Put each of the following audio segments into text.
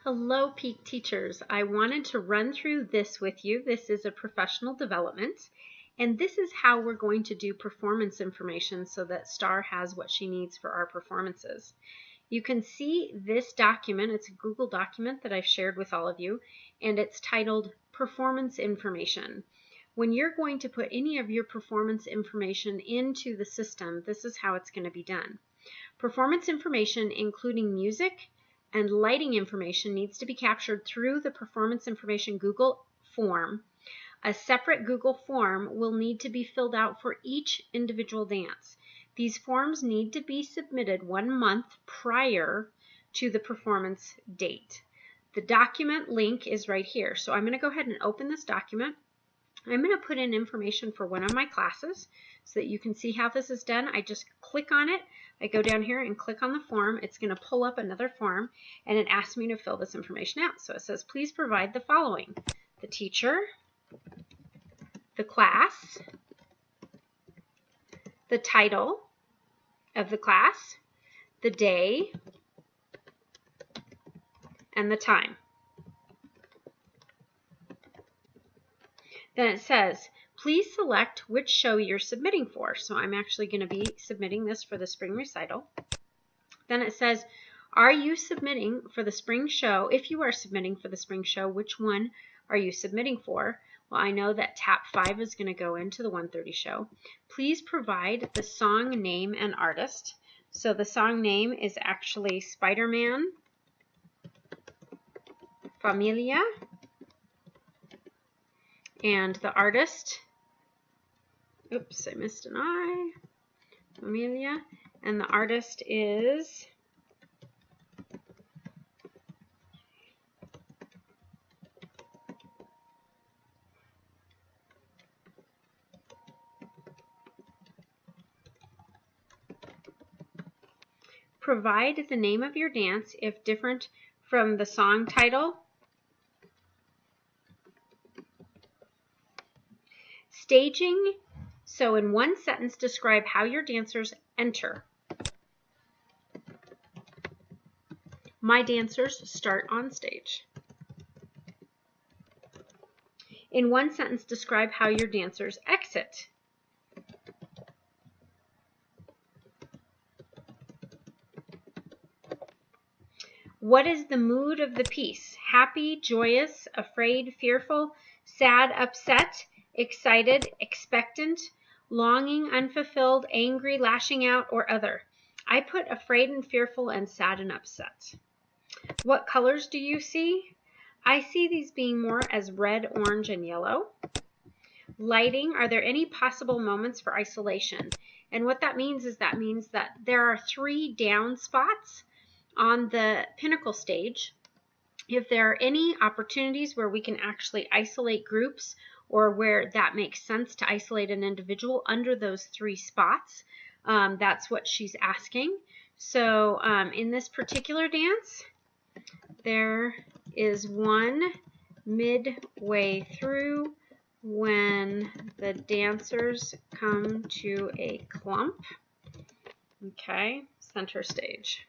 Hello, Peak Teachers. I wanted to run through this with you. This is a professional development, and this is how we're going to do performance information so that Star has what she needs for our performances. You can see this document. It's a Google document that I've shared with all of you, and it's titled Performance Information. When you're going to put any of your performance information into the system, this is how it's going to be done. Performance information, including music and lighting information, needs to be captured through the Performance Information Google form. A separate Google form will need to be filled out for each individual dance. These forms need to be submitted 1 month prior to the performance date. The document link is right here. So I'm going to go ahead and open this document. I'm going to put in information for one of my classes so that you can see how this is done. I just click on it. I go down here and click on the form. It's going to pull up another form, and it asks me to fill this information out. So it says, please provide the following: the teacher, the class, the title of the class, the day, and the time. Then it says, please select which show you're submitting for. So I'm actually going to be submitting this for the spring recital. Then it says, are you submitting for the spring show? If you are submitting for the spring show, which one are you submitting for? Well, I know that Tap 5 is going to go into the 1:30 show. Please provide the song name and artist. So the song name is actually Spider-Man Familia. And the artist, oops, I missed an I, Familia, and the artist is provide the name of your dance if different from the song title. Staging, so in one sentence describe how your dancers enter. My dancers start on stage. In one sentence describe how your dancers exit. What is the mood of the piece? Happy, joyous, afraid, fearful, sad, upset, excited, expectant, longing, unfulfilled, angry, lashing out, or other. I put afraid and fearful and sad and upset. What colors do you see? I see these being more as red, orange, and yellow. Lighting, are there any possible moments for isolation? And what that means is that there are 3 down spots on the pinnacle stage. If there are any opportunities where we can actually isolate groups or where that makes sense to isolate an individual under those 3 spots, that's what she's asking. So in this particular dance, there is one midway through when the dancers come to a clump. Okay, center stage.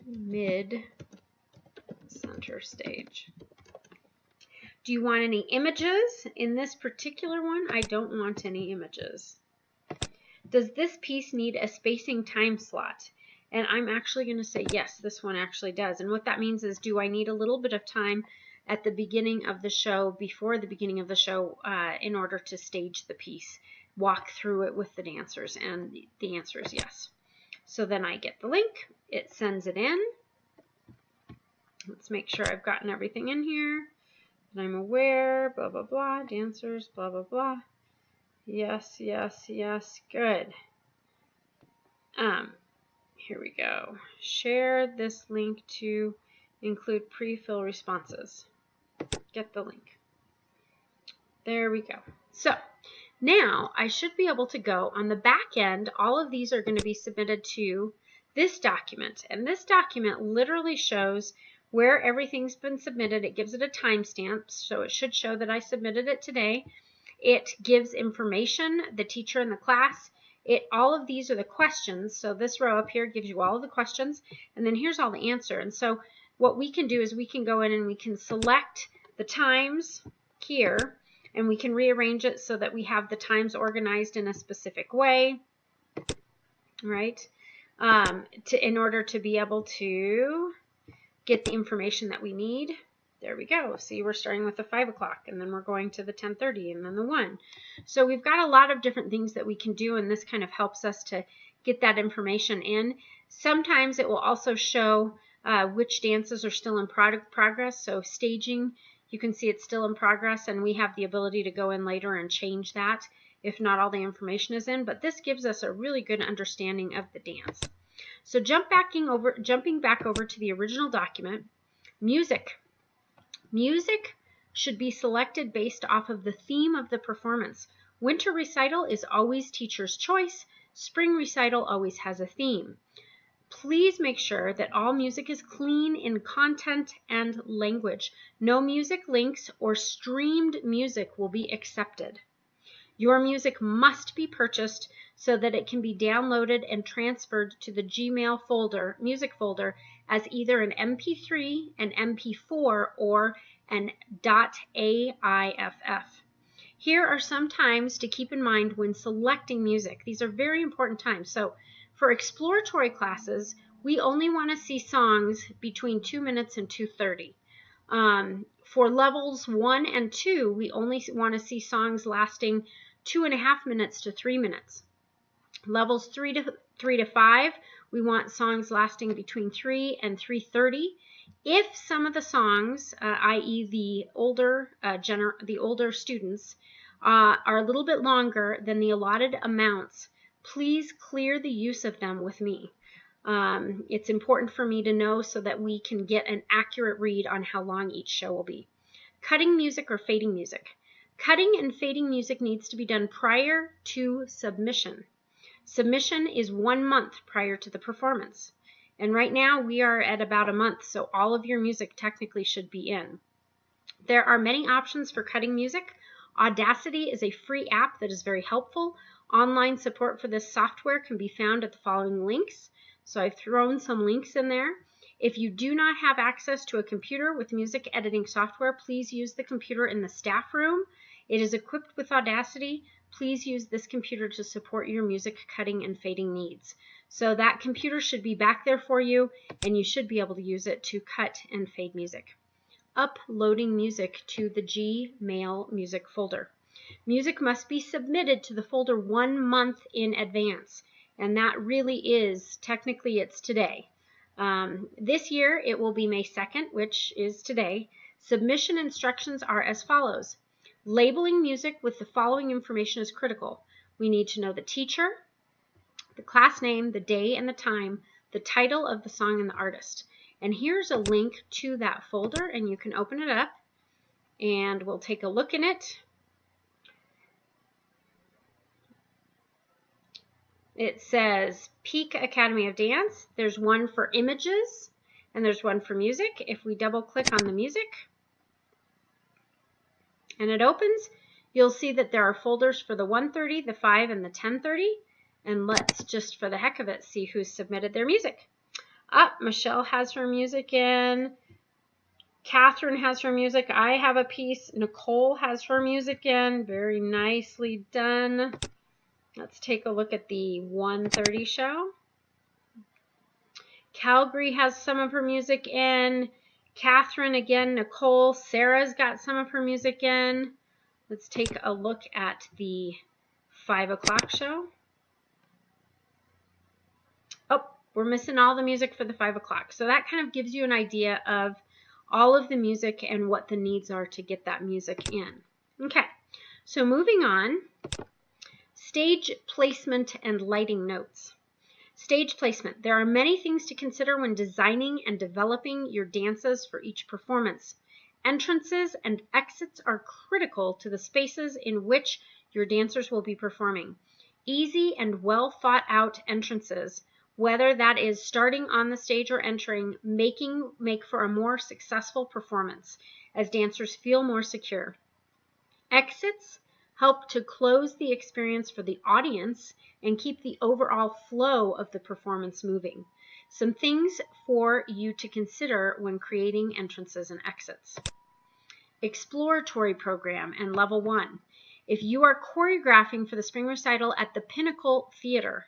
Mid-center stage. Do you want any images? In this particular one, I don't want any images. Does this piece need a spacing time slot? And I'm actually going to say yes, this one actually does. And what that means is, do I need a little bit of time at the beginning of the show, before the beginning of the show, in order to stage the piece, walk through it with the dancers? And the answer is yes. So then I get the link, it sends it in. Let's make sure I've gotten everything in here. And I'm aware, blah, blah, blah, dancers, blah, blah, blah. Yes, yes, yes, good. Here we go. Share this link to include pre-fill responses. Get the link. There we go. So now I should be able to go on the back end. All of these are going to be submitted to this document, and this document literally shows where everything's been submitted. It gives it a timestamp, so it should show that I submitted it today. It gives information, the teacher and the class. All of these are the questions. So this row up here gives you all of the questions, and then here's all the answer. And so what we can do is we can go in and we can select the times here, and we can rearrange it so that we have the times organized in a specific way, right? In order to be able to get the information that we need. There we go. See, we're starting with the 5 o'clock, and then we're going to the 10:30, and then the 1. So we've got a lot of different things that we can do, and this kind of helps us to get that information in. Sometimes it will also show which dances are still in progress. So staging, you can see it's still in progress, and we have the ability to go in later and change that if not all the information is in. But this gives us a really good understanding of the dance. So jumping back over to the original document, music. Music should be selected based off of the theme of the performance. Winter recital is always teacher's choice. Spring recital always has a theme. Please make sure that all music is clean in content and language. No music links or streamed music will be accepted. Your music must be purchased so that it can be downloaded and transferred to the Gmail folder, music folder, as either an MP3, an MP4, or an .aiff. Here are some times to keep in mind when selecting music. These are very important times. So for exploratory classes, we only want to see songs between 2 minutes and 2:30. For levels 1 and 2, we only want to see songs lasting 2.5 minutes to 3 minutes. Levels 3 to 5, we want songs lasting between 3 and 3:30. If some of the songs, i.e. the older students, are a little bit longer than the allotted amounts, please clear the use of them with me. It's important for me to know so that we can get an accurate read on how long each show will be. Cutting music or fading music. Cutting and fading music needs to be done prior to submission. Submission is 1 month prior to the performance. And right now we are at about a month, so all of your music technically should be in. There are many options for cutting music. Audacity is a free app that is very helpful. Online support for this software can be found at the following links. So I've thrown some links in there. If you do not have access to a computer with music editing software, please use the computer in the staff room. It is equipped with Audacity. Please use this computer to support your music cutting and fading needs. So that computer should be back there for you, and you should be able to use it to cut and fade music. Uploading music to the Gmail music folder. Music must be submitted to the folder 1 month in advance, and that really is, technically it's today. This year it will be May 2nd, which is today. Submission instructions are as follows. Labeling music with the following information is critical. We need to know the teacher, the class name, the day and the time, the title of the song and the artist. And here's a link to that folder, and you can open it up and we'll take a look in it. It says Peak Academy of Dance. There's one for images and there's one for music. If we double click on the music and it opens, you'll see that there are folders for the 1:30, the 5, and the 10:30. And let's just, for the heck of it, see who's submitted their music. Michelle has her music in. Catherine has her music. I have a piece. Nicole has her music in. Very nicely done. Let's take a look at the 1:30 show. Calgary has some of her music in. Catherine again, Nicole, Sarah's got some of her music in. Let's take a look at the 5 o'clock show. Oh, we're missing all the music for the 5 o'clock. So that kind of gives you an idea of all of the music and what the needs are to get that music in. Okay, so moving on. Stage placement and lighting notes. Stage placement. There are many things to consider when designing and developing your dances for each performance. Entrances and exits are critical to the spaces in which your dancers will be performing. Easy and well thought out entrances, whether that is starting on the stage or entering, make for a more successful performance as dancers feel more secure. Exits help to close the experience for the audience, and keep the overall flow of the performance moving. Some things for you to consider when creating entrances and exits. Exploratory program and level 1. If you are choreographing for the spring recital at the Pinnacle Theater,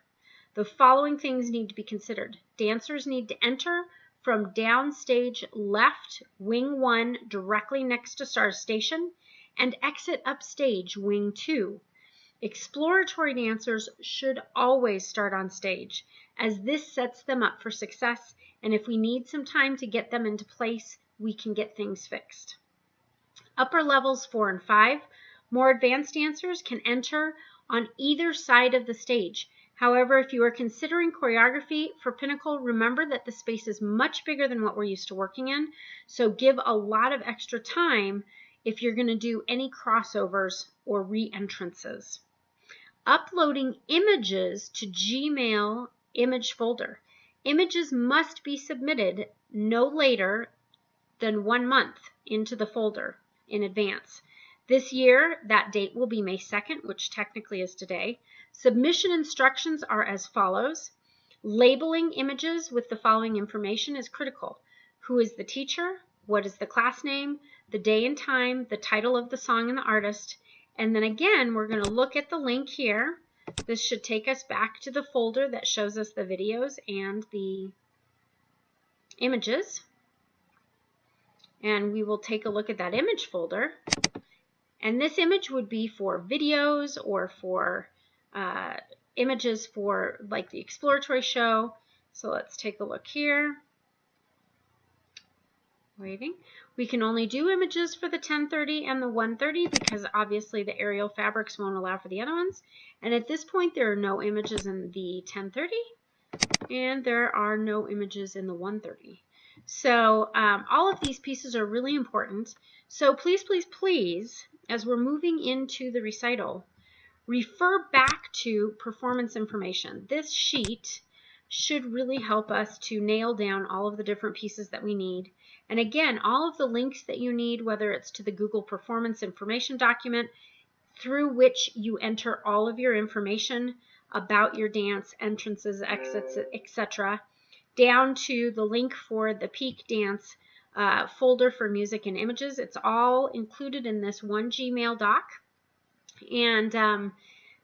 the following things need to be considered. Dancers need to enter from downstage left, wing 1, directly next to Star's station, and exit upstage, wing 2. Exploratory dancers should always start on stage, as this sets them up for success, and if we need some time to get them into place, we can get things fixed. Upper levels 4 and 5, more advanced dancers can enter on either side of the stage. However, if you are considering choreography for Pinnacle, remember that the space is much bigger than what we're used to working in, so give a lot of extra time if you're going to do any crossovers or re-entrances. Uploading images to Gmail image folder. Images must be submitted no later than 1 month into the folder in advance. This year, that date will be May 2nd, which technically is today. Submission instructions are as follows. Labeling images with the following information is critical. Who is the teacher? What is the class name? The day and time, the title of the song and the artist. And then again, we're going to look at the link here. This should take us back to the folder that shows us the videos and the images. And we will take a look at that image folder. And this image would be for videos or for images for like the exploratory show. So let's take a look here. Waiting. We can only do images for the 1030 and the 130 because obviously the aerial fabrics won't allow for the other ones. And at this point there are no images in the 1030 and there are no images in the 130. So all of these pieces are really important. So please, please, please, as we're moving into the recital, refer back to performance information. This sheet should really help us to nail down all of the different pieces that we need. And again, all of the links that you need, whether it's to the Google Performance Information document, through which you enter all of your information about your dance, entrances, exits, etc., down to the link for the Peak Dance folder for music and images. It's all included in this one Gmail doc. And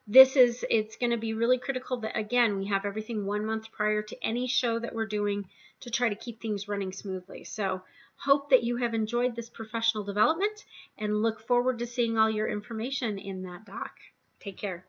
it's going to be really critical that, again, we have everything 1 month prior to any show that we're doing to try to keep things running smoothly. So hope that you have enjoyed this professional development and look forward to seeing all your information in that doc. Take care.